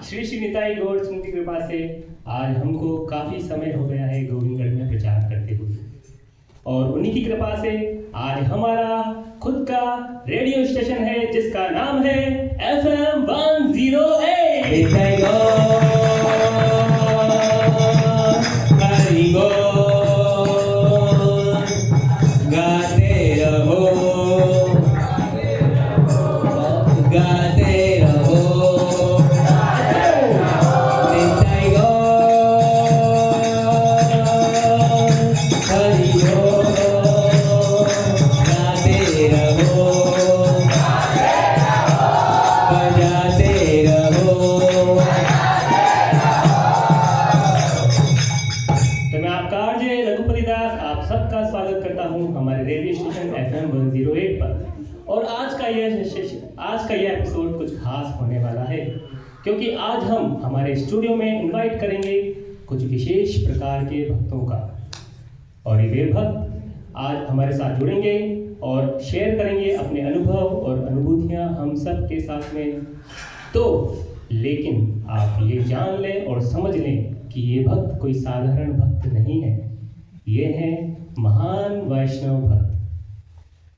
श्री श्री निताई गौड़ सिंह की कृपा से आज हमको काफी समय हो गया है गोविंदगढ़ में प्रचार करते हुए, और उन्हीं की कृपा से आज हमारा खुद का रेडियो स्टेशन है जिसका नाम है FM 108। हरि बोल, गाते रहो, गाते रहो, निताई गौर, हरि बोल, गाते रहो, बजाते रहो। तो मैं आपका आरजे रघुपति दास आप सबका स्वागत करता हूं हमारे रेडियो स्टेशन FM 108 पर। और आज का यह एपिसोड कुछ खास होने वाला है, क्योंकि आज हम हमारे स्टूडियो में इनवाइट करेंगे कुछ विशेष प्रकार के भक्तों का, और ये वीर भक्त आज हमारे साथ जुड़ेंगे और शेयर करेंगे अपने अनुभव और अनुभूतियां हम सब के साथ में। तो लेकिन आप ये जान लें और समझ लें कि ये भक्त कोई साधारण भक्त नहीं है, ये है महान वैष्णव भक्त।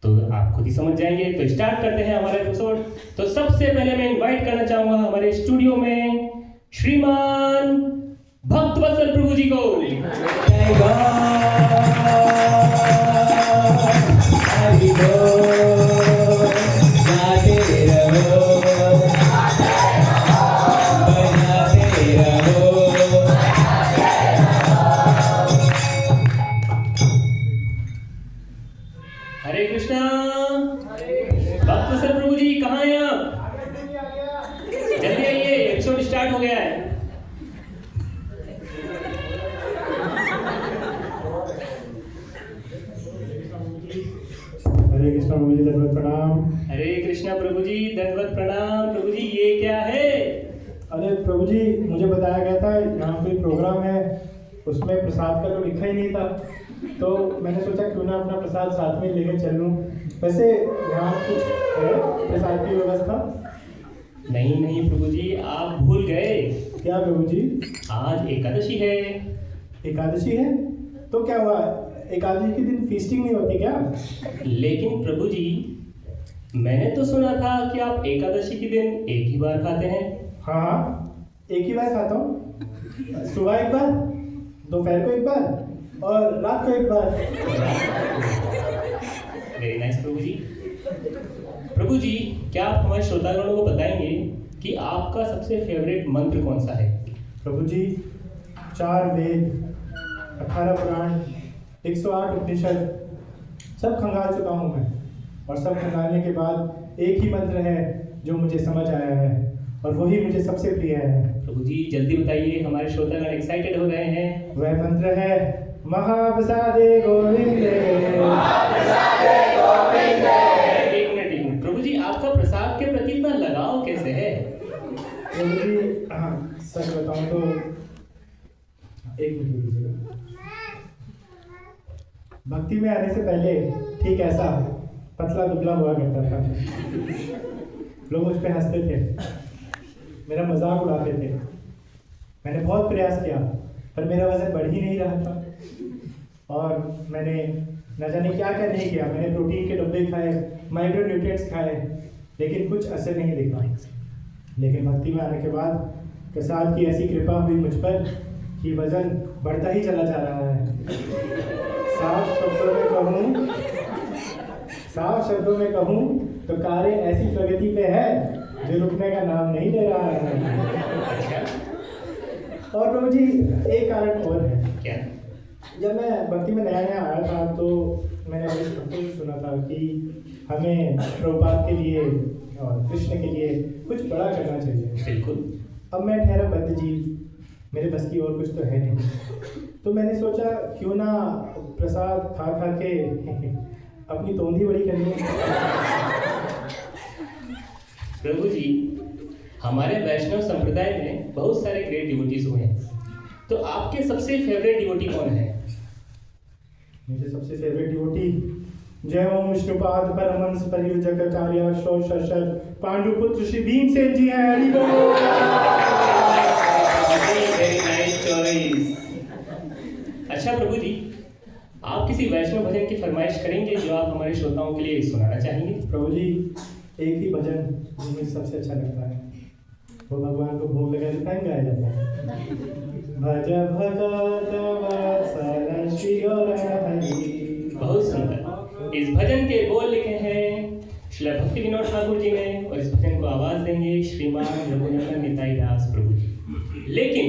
तो आप खुद ही समझ जाएंगे। तो स्टार्ट करते हैं हमारा एपिसोड। तो सबसे पहले मैं इनवाइट करना चाहूंगा हमारे स्टूडियो में श्रीमान भक्तवत्सल प्रभु जी को। हरे कृष्णा। भक्तवत्सल प्रभु जी कहाँ हैं आप? जल्दी आइए, एपिसोड स्टार्ट हो गया है। हरे कृष्णा प्रभु जी, दंडवत प्रणाम। हरे कृष्णा प्रभु जी, दंडवत प्रणाम। प्रभु जी ये क्या है? अरे प्रभु जी, मुझे बताया गया था यहाँ कोई प्रोग्राम है, उसमें प्रसाद का तो लिखा ही नहीं था, तो मैंने सोचा क्यों ना अपना प्रसाद साथ में लेकर चल लूँ। वैसे यहाँ कुछ है प्रसाद की व्यवस्था? नहीं नहीं प्रभु जी, आप भूल गए। क्या प्रभु जी? आज एकादशी है। एकादशी है तो क्या हुआ, एकादशी के दिन फीस्टिंग नहीं होती क्या? लेकिन प्रभु जी, मैंने तो सुना था कि आप एकादशी के दिन एक ही बार खाते हैं। हाँ, एक ही बार खाता हूँ, सुबह एक बार, दोपहर को एक बार और रात को एक बार। वेरी नाइस प्रभु जी। प्रभु जी, क्या आप हमारे श्रोतागणों को बताएंगे कि आपका सबसे फेवरेट मंत्र कौन सा है? प्रभु जी, 4 वेद, 18 पुराण, 108 उपनिषद सब खंगाल चुका हूँ मैं, और सब खंगालने के बाद एक ही मंत्र है जो मुझे समझ आया है, और वही मुझे सबसे प्रिय है। प्रभु जी जल्दी बताइए, हमारे श्रोतागण एक्साइटेड हो रहे हैं। वह मंत्र है महाप्रसादे गोविंदे। एक मिनट प्रभु जी, आपका प्रसाद के प्रति इतना लगाव कैसे है? प्रभु जी, सच बताऊं तो एक मिनट दीजिएगा। भक्ति में आने से पहले ठीक ऐसा पतला दुबला हुआ करता था। लोग मुझ पे हंसते थे, मेरा मजाक उड़ाते थे। मैंने बहुत प्रयास किया पर मेरा वजन बढ़ ही नहीं रहा था, और मैंने न जाने क्या क्या नहीं किया। मैंने प्रोटीन के डब्बे खाए, माइक्रो न्यूट्रिएंट्स खाए, लेकिन कुछ असर नहीं दिखा। लेकिन भक्ति में आने के बाद प्रसाद की ऐसी कृपा हुई मुझ पर कि वजन बढ़ता ही चला जा रहा है। साफ शब्दों में कहूँ तो कार्य ऐसी प्रगति पे है जो रुकने का नाम नहीं ले रहा है। और प्रभु जी, एक कारण और है। क्या? जब मैं भक्ति में नया नया आया था तो मैंने अपने भक्तों से सुना था कि हमें प्रभुपाद के लिए और कृष्ण के लिए कुछ बड़ा करना चाहिए। बिल्कुल। अब मैं ठहरा बद्ध जीव, मेरे बस की और कुछ तो है नहीं, तो मैंने सोचा क्यों ना प्रसाद खा खा के अपनी तोंदी बड़ी कर लूं। प्रभु जी, हमारे वैष्णव संप्रदाय में बहुत सारे ग्रेट डिवोटीज हुए हैं, तो आपके सबसे फेवरेट डिवोटी कौन है? मेरे सबसे फेवरेट डिवोटी जय ओम विष्णुपाद परमहंस परिव्राजकाचार्य पांडुपुत्र श्री भीमसेन जी हैं। हरि बोल। प्रभु जी, एक ही भजन मुझे सबसे अच्छा लगता है, वो भगवान को भोग लगाने टाइम गाया जाता है। भज भगत वत्सल श्री गौर हरि। बहुत सुंदर। इस भजन के बोल लिखे हैं श्री भक्ति विनोद ठाकुर जी ने, और इस भजन को आवाज देंगे श्रीमान रघुनंदन निताई दास प्रभु जी। लेकिन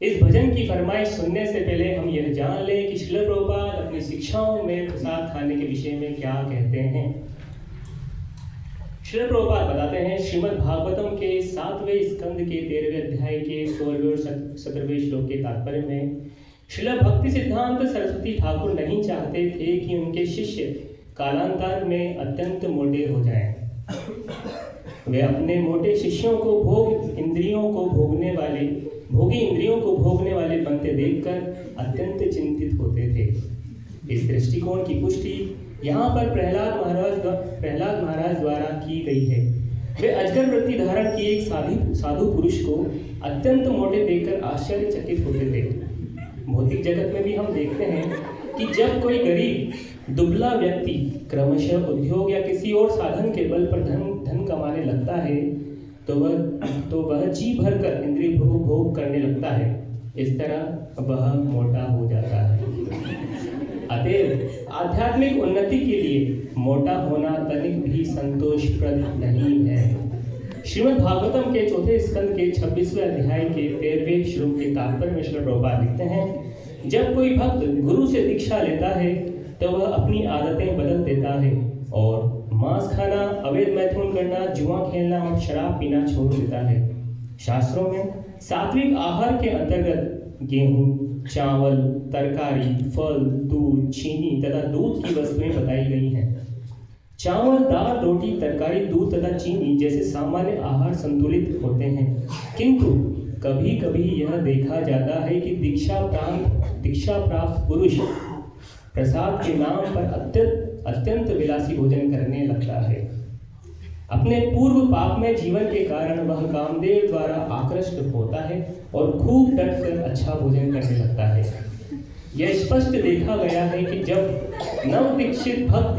इस भजन की फरमाइश सुनने से पहले हम यह जान लें कि श्रील प्रभुपाद अपनी शिक्षाओं में प्रसाद खाने के विषय में क्या कहते हैं। श्रील प्रभुपाद बताते हैं श्रीमद् भागवतम के 7वें स्कंद के 13वें अध्याय के 16वें और 17वें श्लोक के तात्पर्य में श्रील भक्ति सिद्धांत सरस्वती ठाकुर नहीं चाहते थे कि उनके शिष्य कालांतर में अत्यंत मोटे हो जाएं। वे अपने मोटे शिष्यों को भोगी इंद्रियों को भोगने वाले बनते देखकर अत्यंत चिंतित होते थे। इस दृष्टिकोण की पुष्टि यहाँ पर प्रहलाद महाराज द्वारा की गई है। वे अजगर वृत्ति धारण किए एक साधु पुरुष को अत्यंत मोटे देखकर आश्चर्यचकित होते थे। भौतिक जगत में भी हम देखते हैं कि जब कोई गरीब दुबला व्यक्ति क्रमशः उद्योग या किसी और साधन के बल पर धन कमाने लगता है तो वह जी भरकर इंद्रिय भोग करने लगता है। इस तरह वह मोटा हो जाता है। अतएव आध्यात्मिक उन्नति के लिए मोटा होना तनिक भी संतोषप्रद नहीं है। श्रीमद् भागवतम के 4 स्कंद के 26वें अध्याय के 13वें श्लोक के तात्पर्य में श्री प्रभुपाद लिखते हैं, जब कोई भक्त गुरु से दीक्षा लेता है तो वह अपनी आदतें बदल देता है और मांस खाना, अवैध मैथुन करना, जुआ खेलना और शराब पीना छोड़ देता है। शास्त्रों में सात्विक आहार के अंतर्गत गेहूं, चावल, तरकारी, फल, दूध, चीनी तथा दूध की वस्तुएं बताई गई हैं। चावल, दाल, रोटी, तरकारी, दूध तथा चीनी जैसे सामान्य आहार संतुलित होते हैं, किंतु कभी कभी यह देखा जाता है कि दीक्षा प्राप्त पुरुष प्रसाद के नाम पर अत्यंत विलासी भोजन करने लगता है। अपने पूर्व पापमय जीवन के कारण वह कामदेव द्वारा आकृष्ट होता है और खूब डटकर अच्छा भोजन करने लगता है। यह स्पष्ट देखा गया है कि जब नवदीक्षित भक्त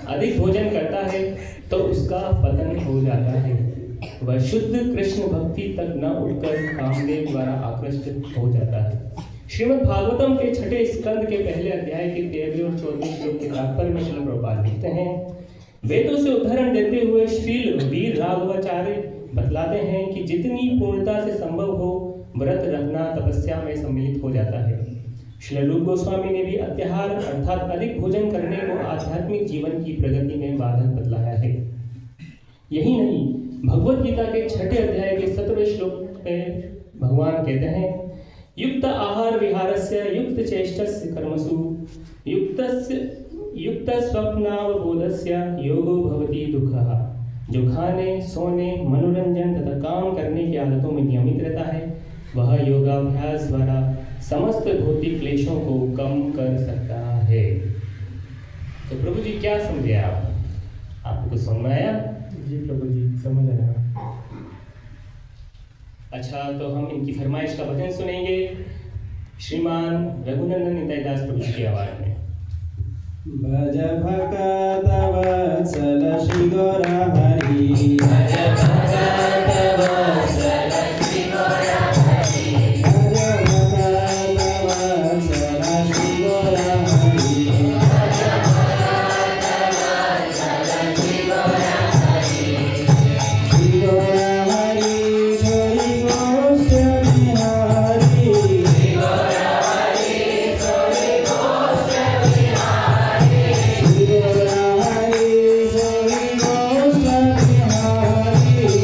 अधिक भोजन करता है तो उसका पतन हो जाता है। वह शुद्ध कृष्ण भक्ति तक न उठकर कामदेव द्वारा आकृष्ट हो जाता है। श्रीमद् भागवतम के 6 स्कंद के पहले अध्याय के 13वें और 14वें श्लोक के तात्पर्य में श्रील प्रभुपाद लिखते हैं, वेदों से उदाहरण देते हुए श्रील वीर राघवाचार्य बतलाते हैं कि जितनी पूर्णता से संभव हो व्रत रखना तपस्या में सम्मिलित हो जाता है। श्री रूप गोस्वामी ने भी अत्याहार अर्थात अधिक भोजन करने को आध्यात्मिक जीवन की प्रगति में बाधक बतलाया है। यही नहीं, भगवत गीता के 6 अध्याय के 17वें श्लोक में भगवान कहते हैं, युक्त आहार विहारस्य युक्त चेष्टस्य कर्मसु युक्त स्वप्नावबोधस्य योगो भवति दुःखः। जो खाने, सोने, मनोरंजन तथा काम करने की आदतों में नियमित रहता है वह योगाभ्यास द्वारा समस्त भौतिक क्लेशों को कम कर सकता है। तो प्रभु जी क्या समझे आप? आपको कुछ समझ में आया? जी प्रभु जी, समझ आया। अच्छा, तो हम इनकी फरमाइश का भजन सुनेंगे श्रीमान रघुनंदन निताई दास प्रभु जी की आवाज में। भज भगत वत्सल श्री गौर हरि, भज भगत वत्सल श्री गौर हरि, भज भगत वत्सल श्री गौर हरि, भज भगत वत्सल श्री गौर हरि, श्री गौर हरि सोई गोष्ठ बिहारी, श्री गौर हरि सोई गोष्ठ बिहारी, श्री गौर हरि सोई गोष्ठ बिहारी।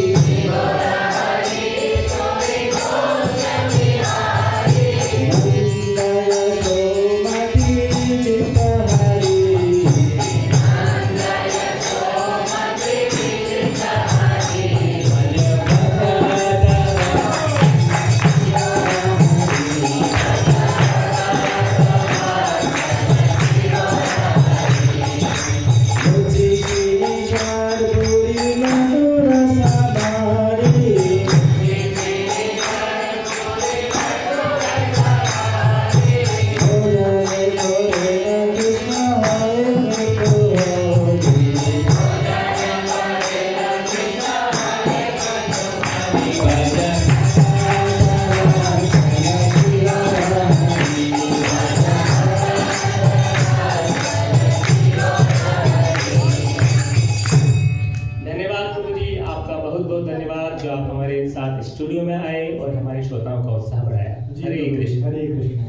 स्टूडियो में आए और हमारे श्रोताओं का उत्साह बढ़ाया। हरे कृष्ण। हरे कृष्ण।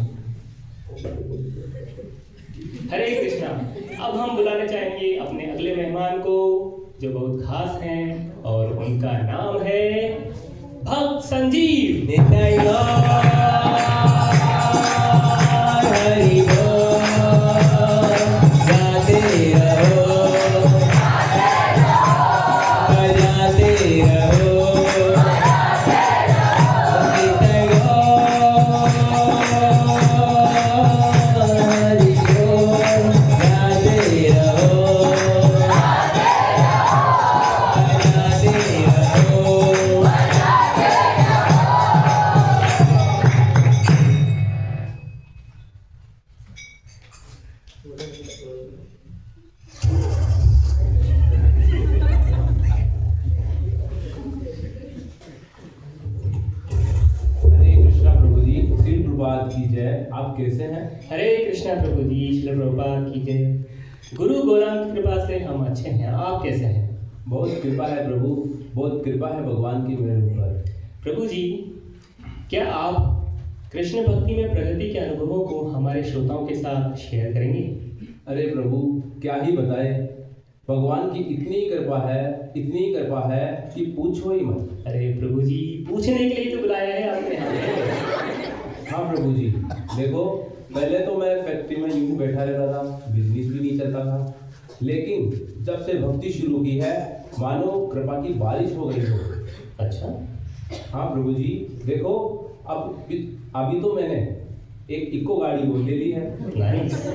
हरे कृष्णा। अब हम बुलाना चाहेंगे अपने अगले मेहमान को, जो बहुत खास हैं, और उनका नाम है भक्त संजीव। निताई गौर हरि बोल, गाते रहो बजाते रहो। निताई गौर हरि बोल, गाते रहो बजाते रहो। हरे कृष्णा प्रभु जी, श्री प्रभात की जय। आप कैसे हैं? हरे कृष्णा प्रभु जी, श्री प्रभुपाद की जय। गुरु गोराम की कृपा से हम अच्छे हैं। आप कैसे हैं? बहुत कृपा है प्रभु, बहुत कृपा है भगवान की मेरे ऊपर। प्रभु जी, क्या आप कृष्ण भक्ति में प्रगति के अनुभवों को हमारे श्रोताओं के साथ शेयर करेंगे? अरे प्रभु, क्या ही बताए, भगवान की इतनी कृपा है, इतनी कृपा है कि पूछो ही मत। अरे प्रभु जी, पूछने के लिए तो बुलाया है आपने हमें। हाँ प्रभु जी, देखो पहले तो मैं फैक्ट्री में यूं बैठा रहता था, बिजनेस भी नहीं चलता था, लेकिन जब से भक्ति शुरू की है मानो कृपा की बारिश हो गई हो। अच्छा। हाँ प्रभु जी, देखो अभी तो मैंने एक इको गाड़ी वो ले ली है, नाइस।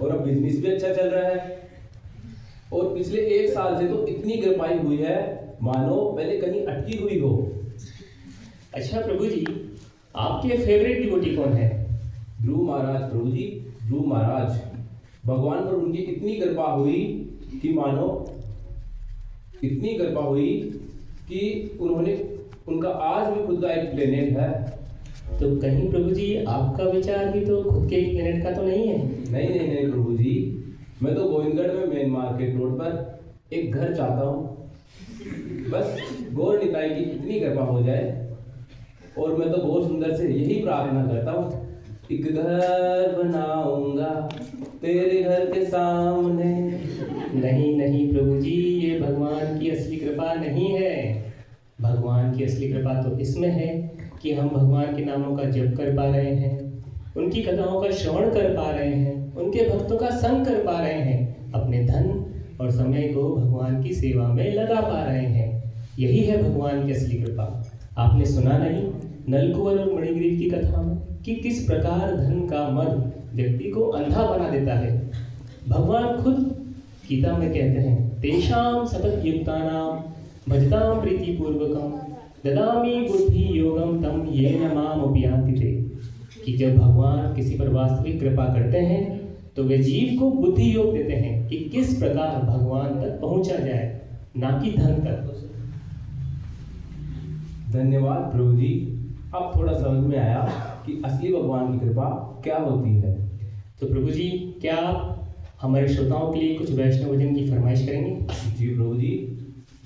और अब बिजनेस भी अच्छा चल रहा है। और पिछले 1 साल से तो इतनी कृपाई हुई है मानो पहले कहीं अटकी हुई हो। अच्छा प्रभु जी, आपके फेवरेट डिवोटी कौन है? ध्रुव महाराज प्रभु जी, ध्रुव महाराज। भगवान पर उनकी इतनी कृपा हुई कि मानो इतनी कृपा हुई कि उनका आज भी खुद का एक प्लेनेट है। तो कहीं प्रभु जी आपका विचार भी तो खुद के प्लेनेट का तो नहीं है? नहीं नहीं नहीं प्रभु जी, मैं तो गोविंदगढ़ में मेन मार्केट रोड पर एक घर चाहता हूँ। बस गौर निताई की इतनी कृपा हो जाए, और मैं तो बहुत सुंदर से यही प्रार्थना करता हूँ, एक घर बनाऊंगा तेरे घर के सामने। नहीं नहीं प्रभु जी, ये भगवान की असली कृपा नहीं है। भगवान की असली कृपा तो इसमें है कि हम भगवान के नामों का जप कर पा रहे हैं, उनकी कथाओं का श्रवण कर पा रहे हैं, उनके भक्तों का संग कर पा रहे हैं, अपने धन और समय को भगवान की सेवा में लगा पा रहे हैं। यही है भगवान की असली कृपा। आपने सुना नहीं नलकुवर और मणिग्रीव की कथा में कि किस प्रकार धन का मद व्यक्ति को अंधा बना देता है। भगवान खुद गीता में कहते हैं, तेषाम सतत युक्तानाम भजताम प्रीतिपूर्वकम ददामि बुद्धि योगम तम येन माम उपयान्ति ते। कि जब भगवान किसी पर वास्तविक कृपा करते हैं तो वे जीव को बुद्धि योग देते हैं कि किस प्रकार भगवान तक पहुंचा जाए, ना कि धन तक। धन्यवाद प्रभु जी, अब थोड़ा समझ में आया कि असली भगवान की कृपा क्या होती है। तो प्रभु जी, क्या आप हमारे श्रोताओं के लिए कुछ वैष्णव भजन की फरमाइश करेंगे? जी प्रभु जी,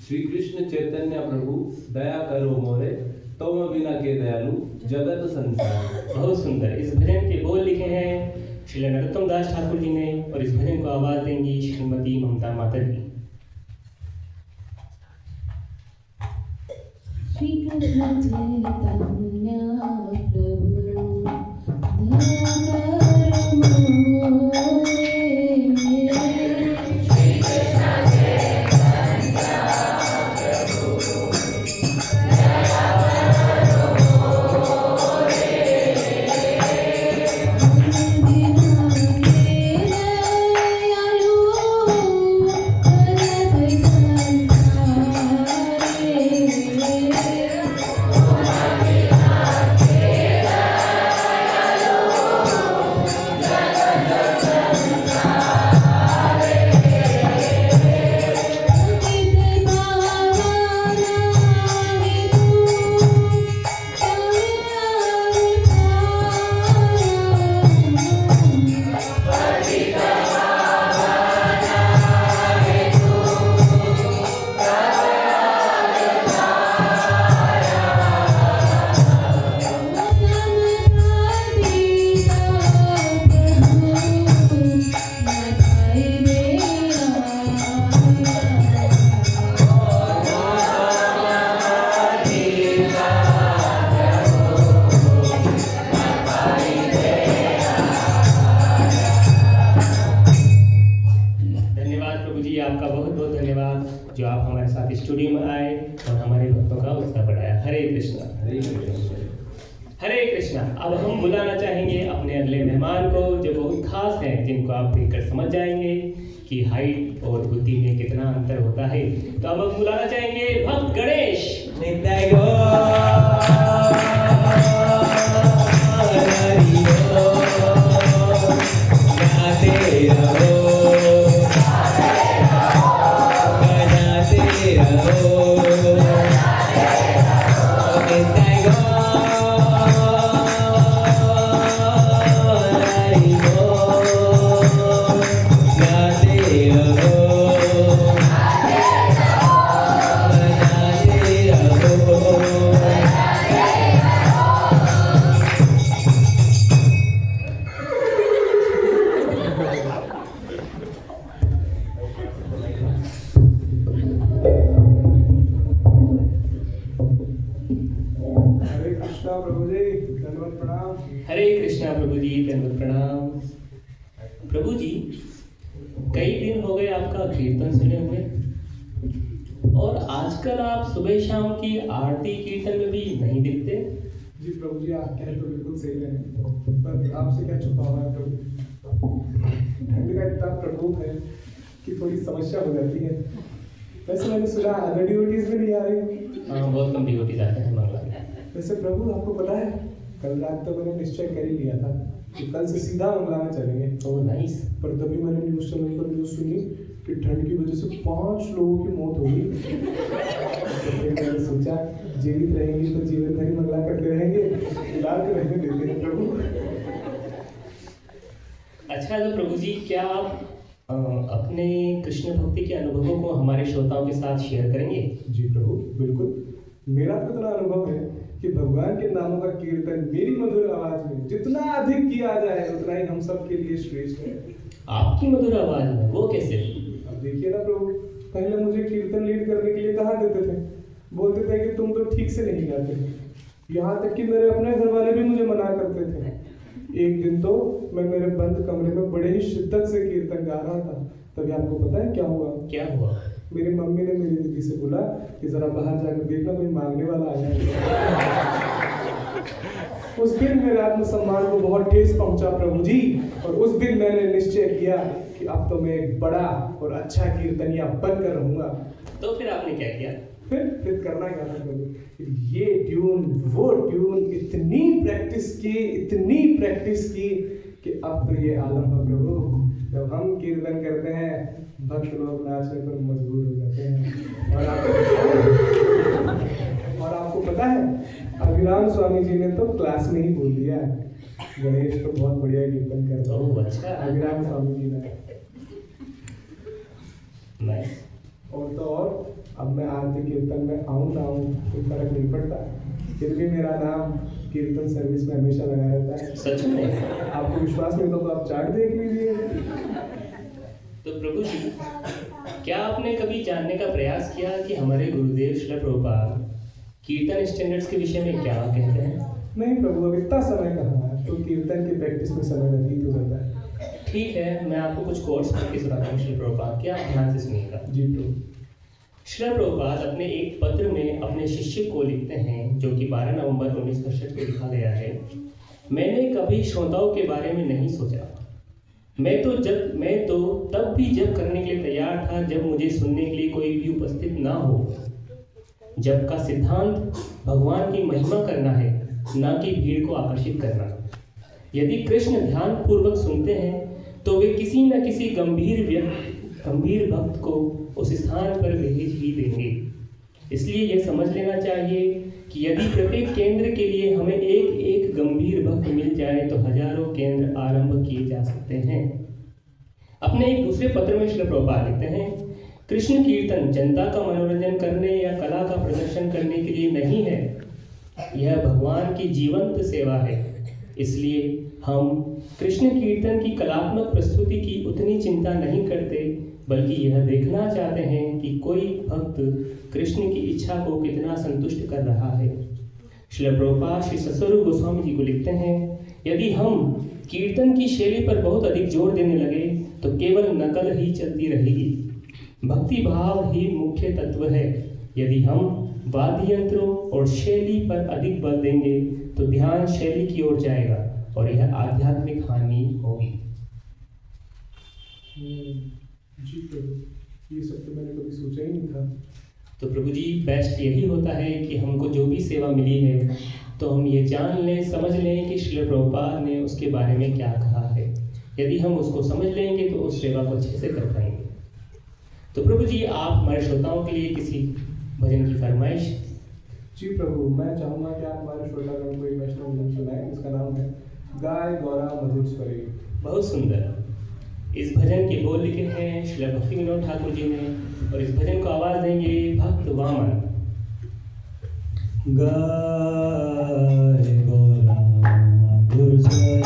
श्री कृष्ण चैतन्य प्रभु दया करो मोरे, तुम बिना के दयालु जगत संसार। बहुत सुंदर। इस भजन के बोल लिखे हैं श्री नरोत्तम दास ठाकुर जी ने, और इस भजन को आवाज देंगी श्रीमती ममता माता जी। श्री कृष्ण चैतन्य प्रभु दया करो मोरे। कृष्णा। अब हम बुलाना चाहेंगे अपने अगले मेहमान को जो बहुत खास हैं, जिनको आप देखकर समझ जाएंगे कि हाइट और बुद्धि में कितना अंतर होता है। तो अब हम बुलाना चाहेंगे भक्त गणेश। हरे कृष्णा प्रभु जी, दंडवत प्रणाम। हरे कृष्णा प्रभु जी, दंडवत प्रणाम। प्रभु जी, कई दिन हो गए आपका कीर्तन सुने हुए, और आजकल आप सुबह शाम की आरती कीर्तन में भी नहीं दिखते। जी प्रभु जी, आप कह तो बिल्कुल सही रहे, पर आपसे क्या छुपा हुआ है प्रभु। ठंड का इतना प्रकोप है कि थोड़ी समस्या हो जाती है। वैसे मैंने सुना अदर ड्यूटीज में नहीं आ रही। हाँ, बहुत कम ड्यूटी जाते हैं मंगला में। वैसे प्रभु आपको पता है, कल रात तो मैंने निश्चय कर ही लिया था कि कल से सीधा मंगला में चलेंगे। Oh nice. पर तभी मैंने न्यूज़ चैनल पर न्यूज़ सुनी कि ठंड की वजह से 5 लोगों की मौत हो गई। तो फिर मैंने सोचा जीवित रहेंगे तो जीवन भर ही मंगला करते रहेंगे, इलाज तो रहने देते हैं प्रभु। अच्छा, तो प्रभु जी, क्या आप अपने कृष्ण भक्ति के अनुभवों को हमारे श्रोताओं के साथ शेयर करेंगे? जी प्रभु, बिल्कुल। मेरा तो इतना अनुभव है कि भगवान के नामों का कीर्तन मेरी मधुर आवाज में जितना अधिक किया जाए उतना ही हम सब के लिए श्रेष्ठ है। आपकी मधुर आवाज में? वो कैसे? अब देखिए ना प्रभु, पहले मुझे कीर्तन लीड करने के लिए कहा देते थे, बोलते थे कि तुम तो ठीक से नहीं गाते। यहाँ तक कि मेरे अपने घर वाले भी मुझे मना करते थे। एक दिन तो मैं मेरे बंद कमरे में बड़े ही शिद्दत से कीर्तन गा रहा था, तभी आपको पता है क्या हुआ? क्या हुआ? मेरी मम्मी ने मेरी दीदी से बोला कि जरा बाहर जाकर देखना, कोई मांगने वाला आया है। उस दिन मेरे आत्मसम्मान को बहुत ठेस पहुंचा प्रभु जी, और उस दिन मैंने निश्चय किया कि अब तो मैं एक बड़ा और अच्छा कीर्तनिया बनकर रहूंगा। तो फिर आपने क्या किया? फिर करना क्या था प्रभु? ये ट्यून वो ट्यून, इतनी प्रैक्टिस की कि अब तो ये आलम है प्रभु, जब हम कीर्तन करते हैं भक्त लोग नाचने पर मजबूर हो जाते हैं। और आपको पता है, अभिराम स्वामी जी ने तो क्लास में ही बोल दिया, गणेश तो बहुत बढ़िया कीर्तन करता है। ओह अच्छा। अभिराम स्वामी जी ने। नाइस। और तो और, अब मैं आरती कीर्तन में आऊँ ना आऊँ कोई फर्क नहीं पड़ता, फिर भी मेरा नाम कीर्तन सर्विस में हमेशा लगा रहता है। सच में? आपको विश्वास नहीं तो आप चार्ट देख लीजिए। तो प्रभु जी, क्या आपने कभी जानने का प्रयास किया कि हमारे गुरुदेव श्रील प्रभुपाद कीर्तन स्टैंडर्ड्स के विषय में क्या कहते हैं? नहीं प्रभु, अब इतना समय कहाँ है, तो कीर्तन की प्रैक्टिस में समय व्यतीत हो जाता है। ठीक है, मैं आपको कुछ कोट्स पढ़ के सुनाता हूँ श्रील प्रभुपाद के, आप ध्यान से सुनिएगा। जी प्रभु। श्रील प्रभुपाद अपने एक पत्र में अपने शिष्य को लिखते हैं, जो कि 12 नवंबर 1965 को लिखा गया है। मैंने कभी श्रोताओं के बारे में नहीं सोचा। मैं तो तब भी जब करने के लिए तैयार था जब मुझे सुनने के लिए कोई भी उपस्थित ना हो। जब का सिद्धांत भगवान की महिमा करना है, ना कि भीड़ को आकर्षित करना। यदि कृष्ण ध्यान पूर्वक सुनते हैं तो वे किसी न किसी गंभीर भक्त को उस स्थान पर भेज ही देंगे। इसलिए यह समझ लेना चाहिए कि यदि प्रत्येक केंद्र के लिए हमें एक एक गंभीर भक्त मिल जाए तो हजारों केंद्र आरंभ किए जा सकते हैं। अपने एक दूसरे पत्र में श्रील प्रभुपाद लिखते हैं, कृष्ण कीर्तन जनता का मनोरंजन करने या कला का प्रदर्शन करने के लिए नहीं है, यह भगवान की जीवंत सेवा है। इसलिए हम कृष्ण कीर्तन की कलात्मक प्रस्तुति की उतनी चिंता नहीं करते, बल्कि यह देखना चाहते हैं कि कोई भक्त कृष्ण की इच्छा को कितना संतुष्ट कर रहा है। श्रील प्रभुपाद श्री सतस्वरूप गोस्वामी जी को लिखते हैं, यदि हम कीर्तन की शैली पर बहुत अधिक जोर देने लगे तो केवल नकल ही चलती रहेगी। भक्ति भाव ही मुख्य तत्व है। यदि हम वाद्य यंत्रों और शैली पर अधिक बल देंगे तो ध्यान शैली की ओर जाएगा और यह आध्यात्मिक हानि होगी। जी प्रभु, ये सब तो मैंने कभी सोचा ही नहीं था। तो प्रभु जी, बेस्ट यही होता है कि हमको जो भी सेवा मिली है तो हम ये जान लें, समझ लें कि श्रील प्रभुपाद ने उसके बारे में क्या कहा है। यदि हम उसको समझ लेंगे तो उस सेवा को अच्छे से कर पाएंगे। तो प्रभु जी, आप हमारे श्रोताओं के लिए किसी भजन की फरमाइश। जी प्रभु, मैं चाहूँगा कि आप हमारे श्रोतागण को एक वैष्णव भजन सुनाएं। इसका नाम है गाय गौरा मधुर स्वरे। बहुत सुंदर। इस भजन के बोल लिखे हैं श्री भक्ति विनोद ठाकुर जी ने और इस भजन को आवाज देंगे भक्त वामन। गाय गौरा मधुर स्वरे,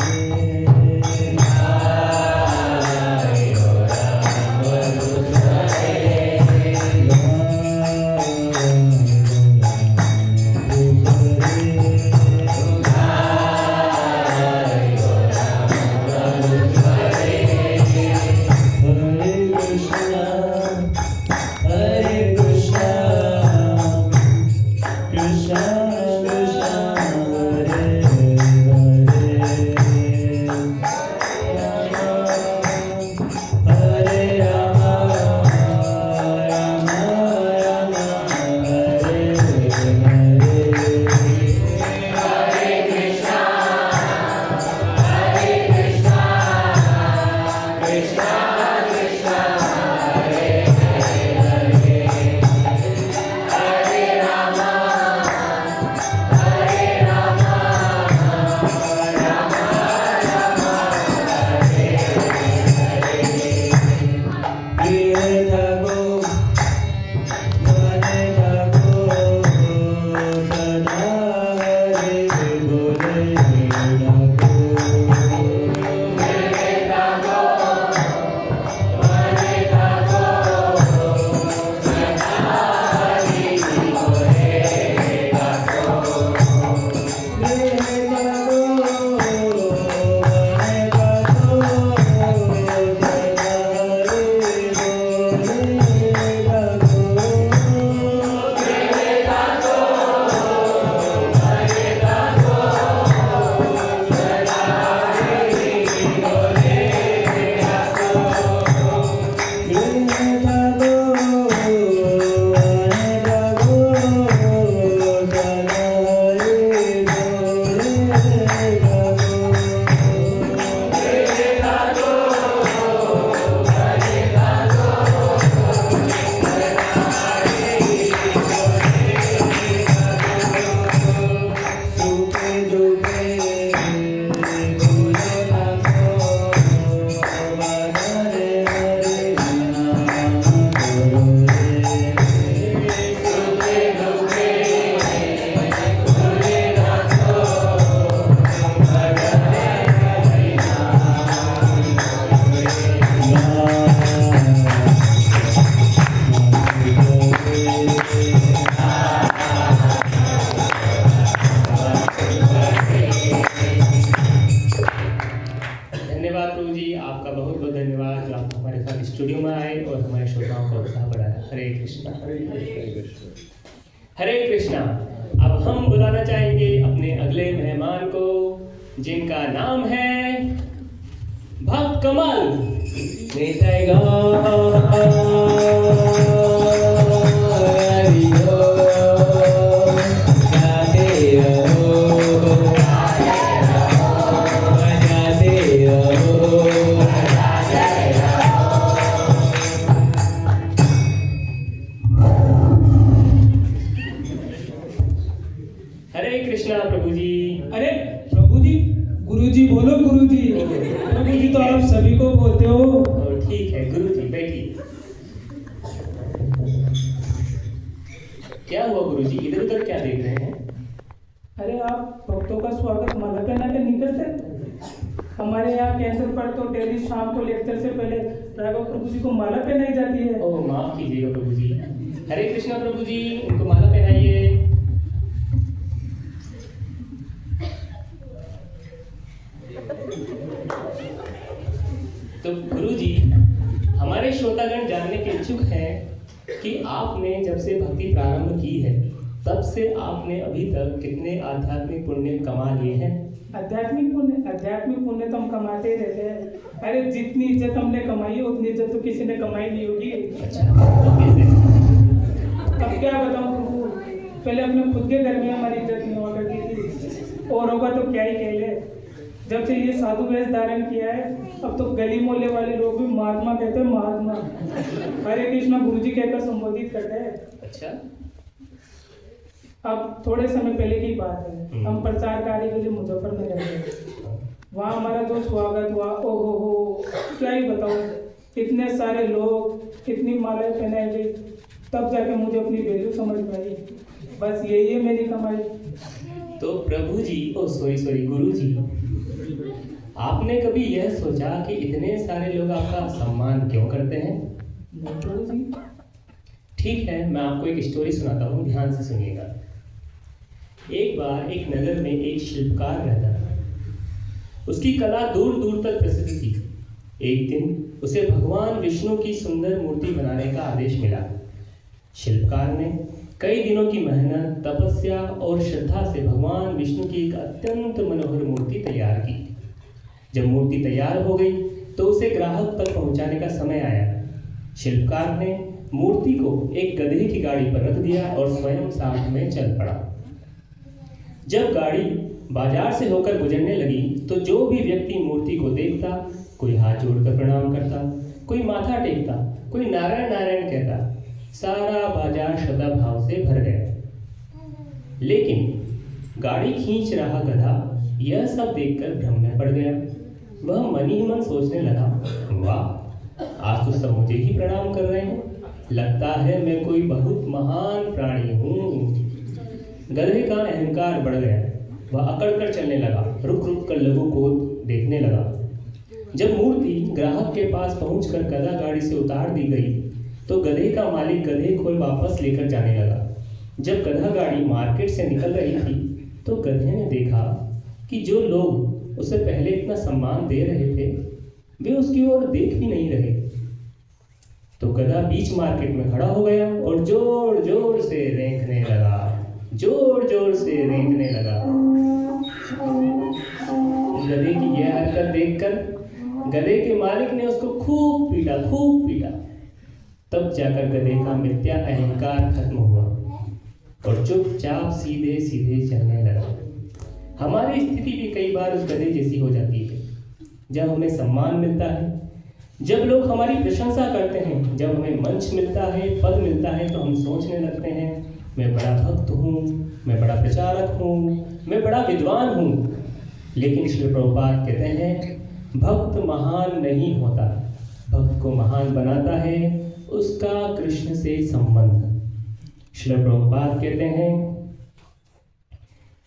स्टूडियो में आए और हमारे श्रोताओं का उत्साह बढ़ाया। हरे कृष्णा। हरे कृष्णा। अब हम बुलाना चाहेंगे अपने अगले मेहमान को, जिनका नाम है भक्त कमल। हरे कृष्णा प्रभु जी। अरे प्रभु जी, गुरु जी बोलो गुरु जी। प्रभु जी तो आप सभी को बोलते हो। ठीक है गुरु जी, बैठिए। क्या हुआ गुरु जी, इधर उधर क्या देख रहे हैं? अरे आप भक्तों का स्वागत माला पहना के नहीं करते? हमारे यहाँ कैंसर पर तो डेली शाम को लेक्चर से पहले राघव प्रभु जी को माला पहनाई जाती है। ओह माफ कीजिएगा प्रभु जी। हरे कृष्णा प्रभु जी, उनको माला पहनाइए। तो गुरु जी, हमारे श्रोतागण जानने के इच्छुक हैं कि आपने जब से भक्ति प्रारंभ की है तब से आपने अभी तक कितने आध्यात्मिक पुण्य कमा लिए हैं? आध्यात्मिक पुण्य तो हम कमाते ही रहते हैं। अरे जितनी इज्जत हमने कमाई है उतनी इज्जत तो किसी ने कमाई नहीं होगी। अच्छा, तो कैसे? अब क्या बताऊं प्रभु, पहले अपने खुद के घर में हमारी इज्जत नहीं हुआ करती थी, और होगा तो क्या ही कह ले। जब से ये साधु वेश धारण किया है, अब तो गली मोहल्ले वाले लोग भी महात्मा कहते हैं, महात्मा, हरे कृष्णा गुरुजी कहकर संबोधित करते हैं। अच्छा, अब थोड़े समय पहले की बात है, हम प्रचार कार्य के लिए मुजफ्फर में रहते थे। वहाँ हमारा जो स्वागत हुआ, ओहो हो, क्या ही बताऊँ, इतने सारे लोग, इतनी मालाएं पहनाई गई, तब जाके मुझे अपनी वैल्यू समझ में आई। बस यही है मेरी कमाई। तो प्रभु जी, सॉरी गुरु जी, आपने कभी यह सोचा कि इतने सारे लोग आपका सम्मान क्यों करते हैं? नहीं प्रभु जी। ठीक है, मैं आपको एक स्टोरी सुनाता हूँ, ध्यान से सुनिएगा। एक बार एक नगर में एक शिल्पकार रहता था। उसकी कला दूर दूर तक प्रसिद्ध थी। एक दिन उसे भगवान विष्णु की सुंदर मूर्ति बनाने का आदेश मिला। शिल्पकार ने कई दिनों की मेहनत, तपस्या और श्रद्धा से भगवान विष्णु की एक अत्यंत मनोहर मूर्ति तैयार की। जब मूर्ति तैयार हो गई तो उसे ग्राहक तक पहुंचाने का समय आया। शिल्पकार ने मूर्ति को एक गधे की गाड़ी पर रख दिया और स्वयं साथ में चल पड़ा। जब गाड़ी बाजार से होकर गुजरने लगी तो जो भी व्यक्ति मूर्ति को देखता, कोई हाथ जोड़कर प्रणाम करता, कोई माथा टेकता, कोई नारायण नारायण कहता। सारा बाजार श्रद्धा भाव से भर गया। लेकिन गाड़ी खींच रहा गधा यह सब देखकर भ्रम में पड़ गया। वह मन ही मन सोचने लगा, वाह, आज तो सब मुझे ही प्रणाम कर रहे हैं, लगता है मैं कोई बहुत महान प्राणी हूँ। गधे का अहंकार बढ़ गया। वह अकड़ कर चलने लगा, रुक रुक कर लोगों को देखने लगा। जब मूर्ति ग्राहक के पास पहुंचकर गधा गाड़ी से उतार दी गई तो गधे का मालिक गधे को वापस लेकर जाने लगा। जब गधा गाड़ी मार्केट से निकल रही थी तो गधे ने देखा कि जो लोग उसे पहले इतना सम्मान दे रहे थे वे उसकी ओर देख भी नहीं रहे। तो गधा बीच मार्केट में खड़ा हो गया और जोर जोर से रेंकने लगा, जोर जोर से रेंकने लगा। गधे की यह हरकत देखकर गधे के मालिक ने उसको खूब पीटा, खूब पीटा। तब जाकर गधे का मिथ्या अहंकार खत्म हुआ और चुपचाप सीधे सीधे चलने लगा। हमारी स्थिति भी कई बार उस गधे जैसी हो जाती है। जब हमें सम्मान मिलता है, जब लोग हमारी प्रशंसा करते हैं, जब हमें मंच मिलता है, पद मिलता है, तो हम सोचने लगते हैं मैं बड़ा भक्त हूँ, मैं बड़ा प्रचारक हूँ, मैं बड़ा विद्वान हूँ। लेकिन श्री प्रभुपाद कहते हैं भक्त महान नहीं होता, भक्त को महान बनाता है उसका कृष्ण से संबंध। श्री प्रभुपाद कहते हैं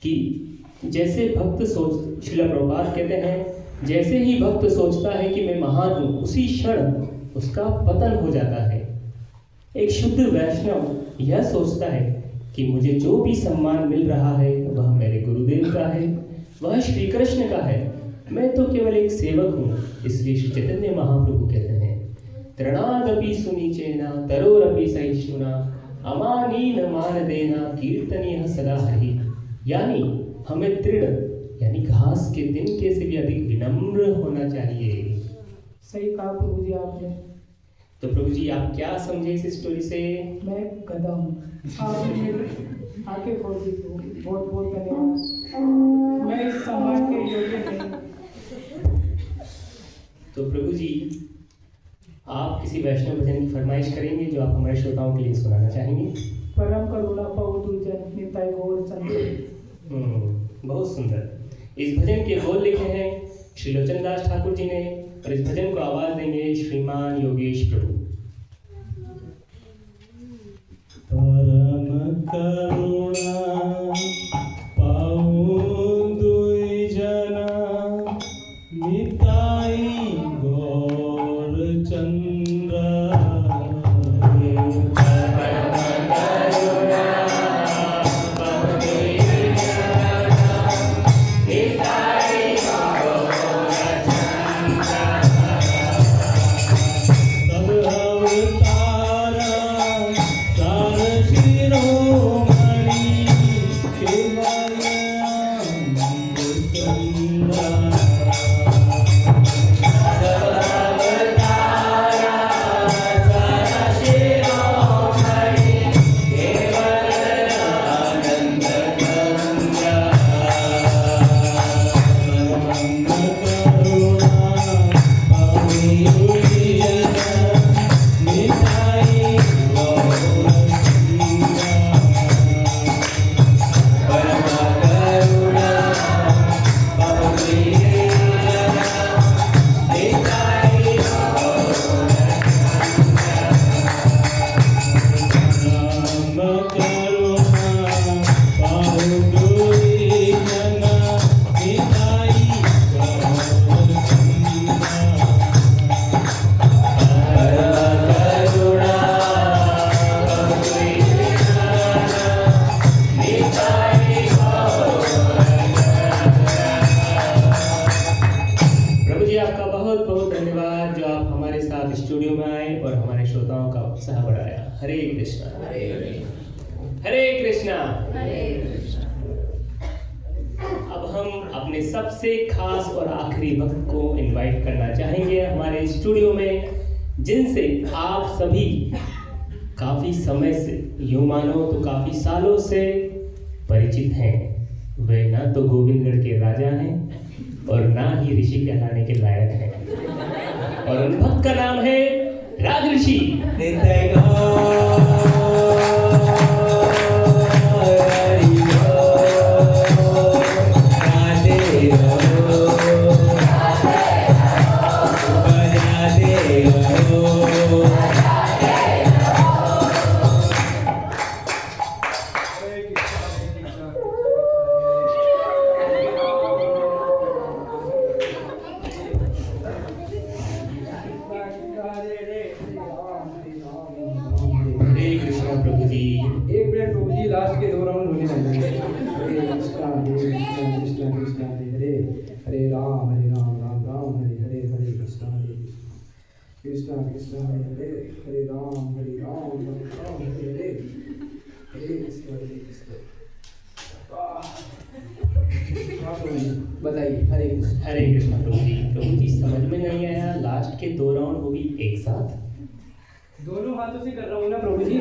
कि जैसे भक्त सोच श्रील प्रभुपाद कहते हैं जैसे ही भक्त सोचता है कि मैं महान हूँ, उसी क्षण उसका पतन हो जाता है। एक शुद्ध वैष्णव यह सोचता है कि मुझे जो भी सम्मान मिल रहा है वह मेरे गुरुदेव का है, वह श्री कृष्ण का है, मैं तो केवल एक सेवक हूँ। इसलिए श्री चैतन्य महाप्रभु कहते हैं तृणादपि सुनीचेना तरोरपि सहिष्णुना अमानीन मान देना कीर्तनीय सदा हरि। यानी हमें तृण यानी घास के तिनके से भी अधिक विनम्र होना चाहिए। सही कहा प्रभु जी आपने। तो प्रभु जी आप क्या समझे इस स्टोरी से? मैं गधा हूँ, आपने मेरी आंखें खोल दी, बहुत बहुत धन्यवाद। मैं इस समाज के योग्य नहीं। तो प्रभु जी आप किसी वैष्णव भजन की फरमाइश करेंगे जो आप हमारे श्रोताओं के लिए सुनाना चाहेंगे? परम करुणा पावतु जन निताय गौर चंद्र। बहुत सुंदर। इस भजन के बोल लिखे हैं श्री लोचन दास ठाकुर जी ने और इस भजन को आवाज देंगे श्रीमान योगेश प्रभु। परम करुणा पाऊं दुई जना निताई गौर चंद्र। सब हरे कृष्णा हरे कृष्णा। अब हम अपने सबसे खास और आखिरी वक्त को इनवाइट करना चाहेंगे हमारे स्टूडियो में, जिनसे आप सभी काफी समय से, यूं मानो तो काफी सालों से परिचित हैं। वे ना तो गोविंदगढ़ के राजा हैं और ना ही ऋषि कहलाने के लायक हैं, और उन भक्त का नाम है राजऋषि। लास्ट के 2 राउंड होने वाले हैं। हरे कृष्णा कृष्णा कृष्णा हरे हरे राम राम राम हरे हरे हरे कृष्णा कृष्णा कृष्णा हरे हरे राम राम हरे हरे हरे कृष्णा बताइए। हरे कृष्णा प्रभु जी समझ में नहीं आया, लास्ट के 2 राउंड वो भी एक साथ? दोनों हाथों से कर रहा हूँ ना प्रभु जी।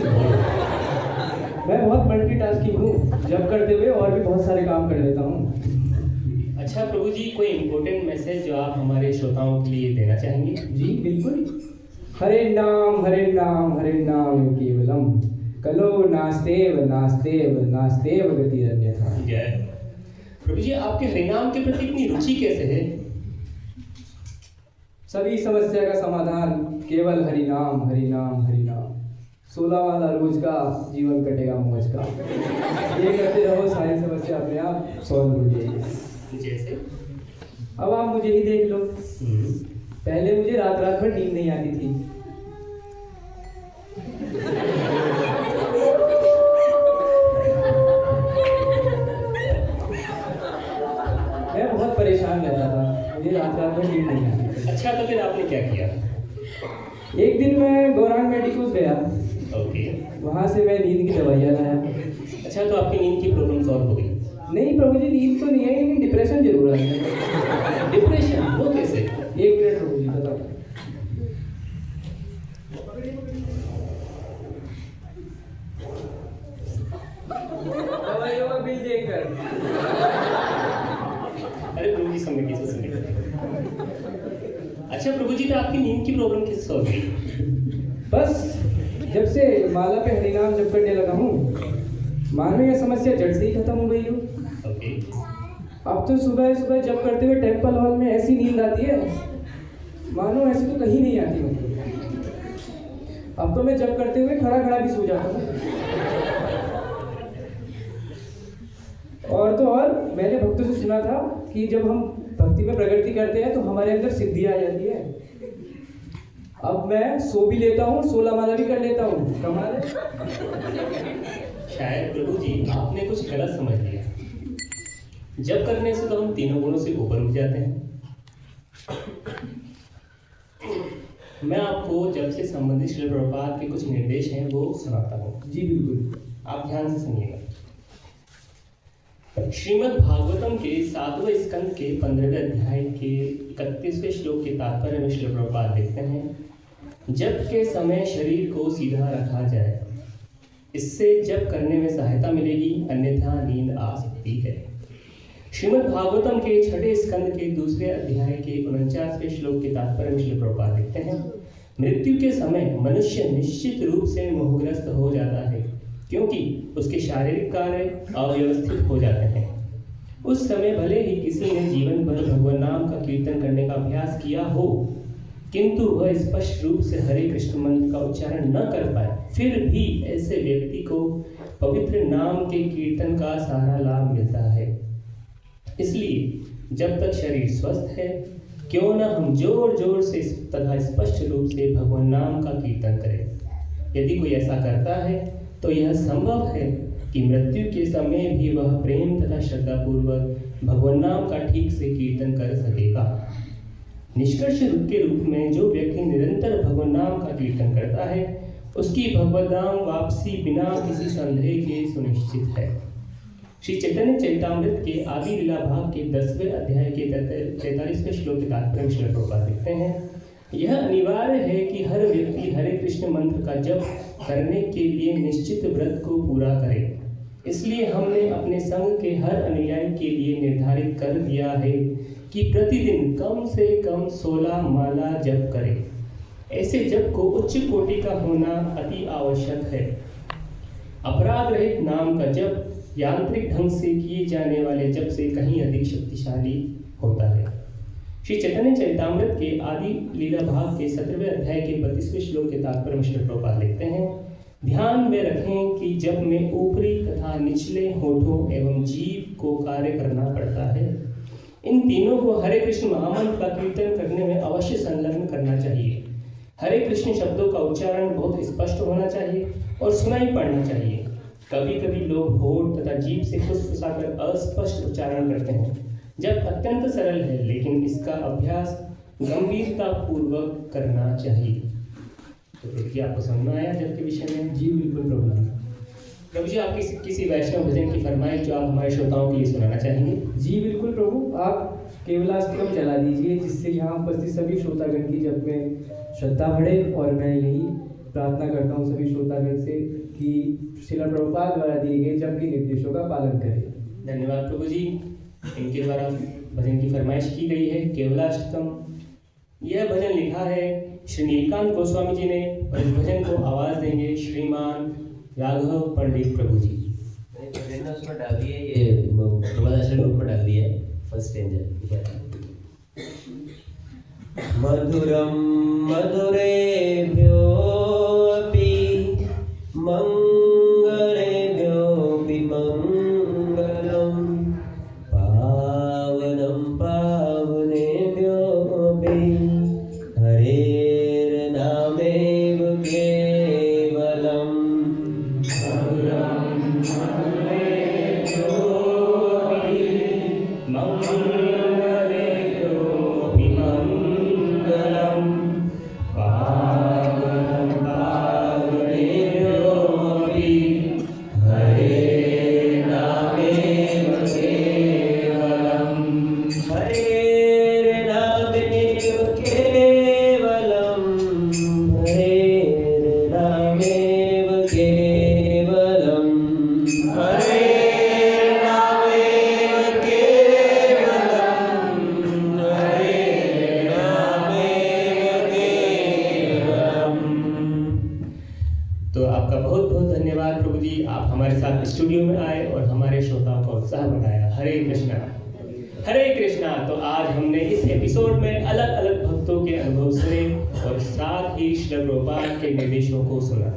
मैं बहुत मल्टीटास्किंग हूँ, जब करते हुए और भी बहुत सारे काम कर लेता हूँ। अच्छा प्रभु जी, कोई इम्पोर्टेंट मैसेज जो आप हमारे श्रोताओं के लिए देना चाहेंगे? जी बिल्कुल। हरे नाम केवलम कलो नास्तेव नास्तेव नास्तेव गतिरन्यथा। जय प्रभु जी, आपके हरिनाम के प्रति इतनी रुचि कैसे है? सभी समस्या का समाधान केवल हरिनाम हरिनाम हरिनाम। 16 वाला रोज का जीवन कटेगा मौज का। ये करते रहो, सारी समस्या अपने आप सॉल्व हो जाएगी। जैसे अब आप मुझे ही देख लो। पहले मुझे रात रात भर नींद नहीं आती थी। मैं बहुत परेशान रहता था, मुझे रात भर नींद नहीं आती थी। अच्छा, तो फिर आपने क्या किया? एक दिन मैं गौरांग मेडिकोस गया। ओके। वहाँ से मैं नींद की दवाइयाँ लाया। अच्छा, तो आपकी नींद की प्रॉब्लम सॉल्व हो गई? नहीं प्रभु जी, नींद तो नहीं है, लेकिन डिप्रेशन जरूर है। डिप्रेशन वो कैसे? 1 मिनट प्रभु जी बताओ। दवाइयों का बिल देखकर। अरे प्रभु जी समय कैसे सुने? अच्छा प्रभु जी, तो आपकी नींद की प्रॉब्लम कैसे सॉल्व हुई? बस जब से माला पे हरिनाम जप करने लगा हूँ, मानो ये समस्या जड़ से ही खत्म हो गई हो। ओके। अब तो सुबह सुबह जप करते हुए टेम्पल हॉल में ऐसी नींद आती है, मानो ऐसी तो कहीं नहीं आती। मतलब अब तो मैं जप करते हुए खड़ा खड़ा भी सो जाता हूँ। और तो और मैंने भक्तों से सुना था कि जब हम भक्ति में प्रगति करते हैं तो हमारे अंदर सिद्धि आ जाती है। अब मैं सो भी लेता हूँ, 16 माला भी कर लेता हूँ। कमाल है। शायद प्रभु जी आपने कुछ गलत समझ लिया। जब करने से तो हम तीनों गुणों से ऊपर उठ जाते हैं। मैं आपको जब से संबंधित श्रील प्रभुपाद के कुछ निर्देश हैं वो सुनाता हूँ। जी बिल्कुल, आप ध्यान से सुनिएगा। श्रीमद् भागवतम के 7वें स्कंद के 15वें अध्याय के 31वें श्लोक के तात्पर्य में श्रील प्रभुपाद लिखते हैं, जप के समय शरीर को सीधा रखा जाए, इससे जप करने में सहायता मिलेगी, अन्यथा नींद आ सकती है। श्रीमद् भागवतम के 6वें स्कंद के 2वें अध्याय के 49वें श्लोक के तात्पर्य में श्रील प्रभुपाद लिखते हैं, मृत्यु के समय मनुष्य निश्चित रूप से मोहग्रस्त हो जाता है, क्योंकि उसके शारीरिक कार्य अव्यवस्थित हो जाते हैं। उस समय भले ही किसी ने जीवन भर भगवान नाम का कीर्तन करने का अभ्यास किया हो, किंतु वह स्पष्ट रूप से हरे कृष्ण मंत्र का उच्चारण न कर पाए, फिर भी ऐसे व्यक्ति को पवित्र नाम के कीर्तन का सारा लाभ मिलता है। इसलिए जब तक शरीर स्वस्थ है, क्यों न हम जोर जोर से तथा स्पष्ट रूप से भगवान नाम का कीर्तन करें। यदि कोई ऐसा करता है तो यह संभव है कि मृत्यु के समय भी वह प्रेम तथा श्रद्धापूर्वक भगवान नाम का ठीक से कीर्तन कर सकेगा। निष्कर्ष के रूप में जो व्यक्ति निरंतर भगवान नाम का कीर्तन करता है, उसकी भगवद्धाम वापसी बिना किसी संदेह के सुनिश्चित है। श्री चैतन्य चरितामृत के आदि लीला भाग के 10वें अध्याय के 43वें श्लोक के तात्पर्य में श्रील प्रभुपाद लिखते हैं, यह अनिवार्य है कि हर व्यक्ति हरे कृष्ण मंत्र का जप करने के लिए निश्चित व्रत को पूरा करे। इसलिए हमने अपने संघ के हर अनुयायी के लिए निर्धारित कर दिया है कि प्रतिदिन कम से कम 16 माला जप करें। ऐसे जप को उच्च कोटि का होना अति आवश्यक है। अपराध रहित नाम का जप यांत्रिक ढंग से किए जाने वाले जप से कहीं अधिक शक्तिशाली होता है। श्री चैतन्य चरितामृत के आदि लीला भाग के 17वें अध्याय के 32वें श्लोक के तात्पर्य में श्रील प्रभुपाद लिखते हैं, ध्यान में रखें कि जप में ऊपरी तथा निचले होठों एवं जीभ को कार्य करना पड़ता है। इन तीनों को हरे कृष्ण महामंत्र का कीर्तन करने में अवश्य संलग्न करना चाहिए। हरे कृष्ण शब्दों का उच्चारण बहुत स्पष्ट होना चाहिए और सुनाई पड़ना चाहिए। कभी कभी लोग होठ तथा जीभ से फुसफुसाकर अस्पष्ट उच्चारण करते हैं। जब अत्यंत सरल है, लेकिन इसका अभ्यास गंभीरता पूर्वक करना चाहिए। तो देखिए, आपको समझ में आया जब के विषय में? जी बिल्कुल प्रभु जी। प्रभु जी, आप किसी वैष्णव भजन की फरमाइश जो आप हमारे श्रोताओं के लिए सुनाना चाहेंगे? जी बिल्कुल प्रभु, आप केवलाष्टकम चला दीजिए, जिससे यहाँ उपस्थित सभी श्रोतागण की जप में श्रद्धा बढ़े। और मैं यही प्रार्थना करता हूँ सभी श्रोतागण से कि श्रील प्रभुपाद द्वारा दिए गए जप के निर्देशों का पालन करें। धन्यवाद प्रभु जी। इनके द्वारा भजन की फरमाइश की गई है केवलाष्टकम। यह भजन लिखा है श्री नीलकांत गोस्वामी जी ने और इस भजन को आवाज देंगे श्रीमान राघव पंडित प्रभु जी। मैंने उसमें डाल दिया, ये प्रभात आश्रम ग्रुप में डाल दिया है फर्स्ट स्टैंजा। मधुरम मधुरेभ्यो अपि मंगलेभ्योऽपि मंगलम, पावनं पावनेभ्योऽपि हरेर्नामेव केवलम्। तो आपका बहुत बहुत धन्यवाद प्रभु जी, आप हमारे साथ स्टूडियो में आए और हमारे श्रोताओं का उत्साह बढ़ाया। हरे कृष्णा, हरे कृष्णा। तो आज हमने इस एपिसोड में अलग अलग भक्तों के अनुभव सुने और साथ ही श्रील प्रभुपाद के निर्देशों को सुना।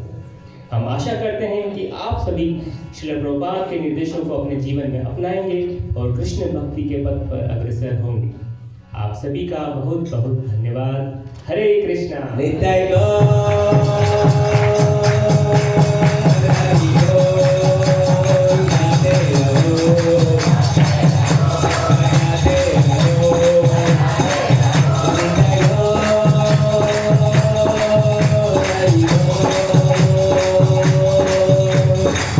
हम आशा करते हैं कि आप सभी श्रील प्रभुपाद के निर्देशों को अपने जीवन में अपनाएंगे और कृष्ण भक्ति के पथ पर अग्रसर होंगे। आप सभी का बहुत बहुत धन्यवाद। हरे कृष्णा। नित्य गौर।